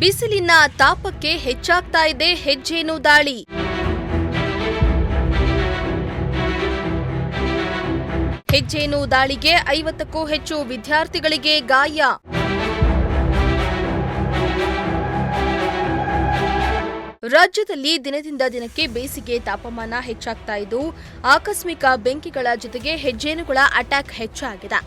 ಬಿಸಿಲಿನ ತಾಪಕ್ಕೆ ಹೆಚ್ಚಾಗ್ತಾ ಇದೆ ಹೆಜ್ಜೇನು ದಾಳಿ. ಹೆಜ್ಜೇನು ದಾಳಿಗೆ 50ಕ್ಕೂ ಹೆಚ್ಚು ವಿದ್ಯಾರ್ಥಿಗಳಿಗೆ ಗಾಯ. ರಾಜ್ಯದಲ್ಲಿ ದಿನದಿಂದ ದಿನಕ್ಕೆ ಬೇಸಿಗೆ ತಾಪಮಾನ ಹೆಚ್ಚಾಗ್ತಾ ಇದ್ದು ಆಕಸ್ಮಿಕ ಬೆಂಕಿಗಳ ಜೊತೆಗೆ ಹೆಜ್ಜೇನುಗಳ ಅಟ್ಯಾಕ್ ಹೆಚ್ಚಾಗಿದೆ.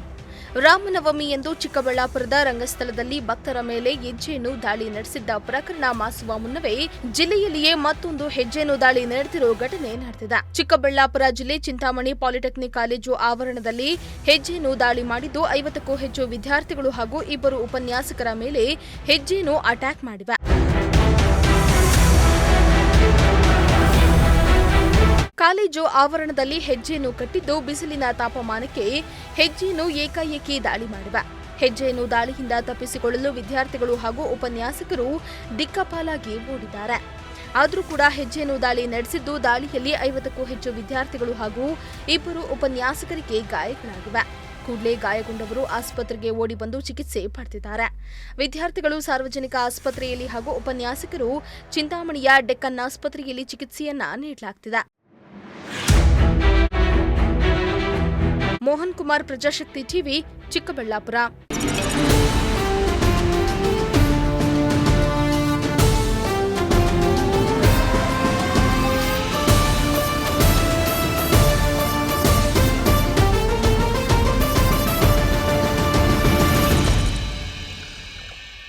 ರಾಮನವಮಿಯಂದು ಚಿಕ್ಕಬಳ್ಳಾಪುರದ ರಂಗಸ್ಥಳದಲ್ಲಿ ಭಕ್ತರ ಮೇಲೆ ಹೆಜ್ಜೇನು ದಾಳಿ ನಡೆಸಿದ್ದ ಪ್ರಕರಣ ಮಾಸುವ ಮುನ್ನವೇ ಜಿಲ್ಲೆಯಲ್ಲಿಯೇ ಮತ್ತೊಂದು ಹೆಜ್ಜೇನು ದಾಳಿ ನಡೆದಿರುವ ಘಟನೆ ನಡೆದಿದೆ. ಚಿಕ್ಕಬಳ್ಳಾಪುರ ಜಿಲ್ಲೆ ಚಿಂತಾಮಣಿ ಪಾಲಿಟೆಕ್ನಿಕ್ ಕಾಲೇಜು ಆವರಣದಲ್ಲಿ ಹೆಜ್ಜೇನು ದಾಳಿ ಮಾಡಿದ್ದು 50ಕ್ಕೂ ಹೆಚ್ಚು ವಿದ್ಯಾರ್ಥಿಗಳು ಹಾಗೂ 2 ಉಪನ್ಯಾಸಕರ ಮೇಲೆ ಹೆಜ್ಜೇನು ಅಟ್ಯಾಕ್ ಮಾಡಿವೆ. ಕಾಲೇಜು ಆವರಣದಲ್ಲಿ ಹೆಜ್ಜೇನು ಕಟ್ಟಿದ್ದು ಬಿಸಿಲಿನ ತಾಪಮಾನಕ್ಕೆ ಹೆಜ್ಜೇನು ಏಕಾಏಕಿ ದಾಳಿ ಮಾಡಿವೆ. ಹೆಜ್ಜೇನು ದಾಳಿಯಿಂದ ತಪ್ಪಿಸಿಕೊಳ್ಳಲು ವಿದ್ಯಾರ್ಥಿಗಳು ಹಾಗೂ ಉಪನ್ಯಾಸಕರು ದಿಕ್ಕಾಪಾಲಾಗಿ ಓಡಿದ್ದಾರೆ. ಆದರೂ ಕೂಡ ಹೆಜ್ಜೇನು ದಾಳಿ ನಡೆಸಿದ್ದು ದಾಳಿಯಲ್ಲಿ 50ಕ್ಕೂ ಹೆಚ್ಚು ವಿದ್ಯಾರ್ಥಿಗಳು ಹಾಗೂ 2 ಉಪನ್ಯಾಸಕರಿಗೆ ಗಾಯಗಳಾಗಿವೆ. ಕೂಡಲೇ ಗಾಯಗೊಂಡವರು ಆಸ್ಪತ್ರೆಗೆ ಓಡಿ ಬಂದು ಚಿಕಿತ್ಸೆ ಪಡೆದಿದ್ದಾರೆ. ವಿದ್ಯಾರ್ಥಿಗಳು ಸಾರ್ವಜನಿಕ ಆಸ್ಪತ್ರೆಯಲ್ಲಿ ಹಾಗೂ ಉಪನ್ಯಾಸಕರು ಚಿಂತಾಮಣಿಯ ಡೆಕ್ಕನ್ ಆಸ್ಪತ್ರೆಯಲ್ಲಿ ಚಿಕಿತ್ಸೆಯನ್ನ ನೀಡಲಾಗುತ್ತಿದೆ. ಮೋಹನ್ ಕುಮಾರ್, ಪ್ರಜಾಶಕ್ತಿ ಟಿವಿ, ಚಿಕ್ಕಬಳ್ಳಾಪುರ.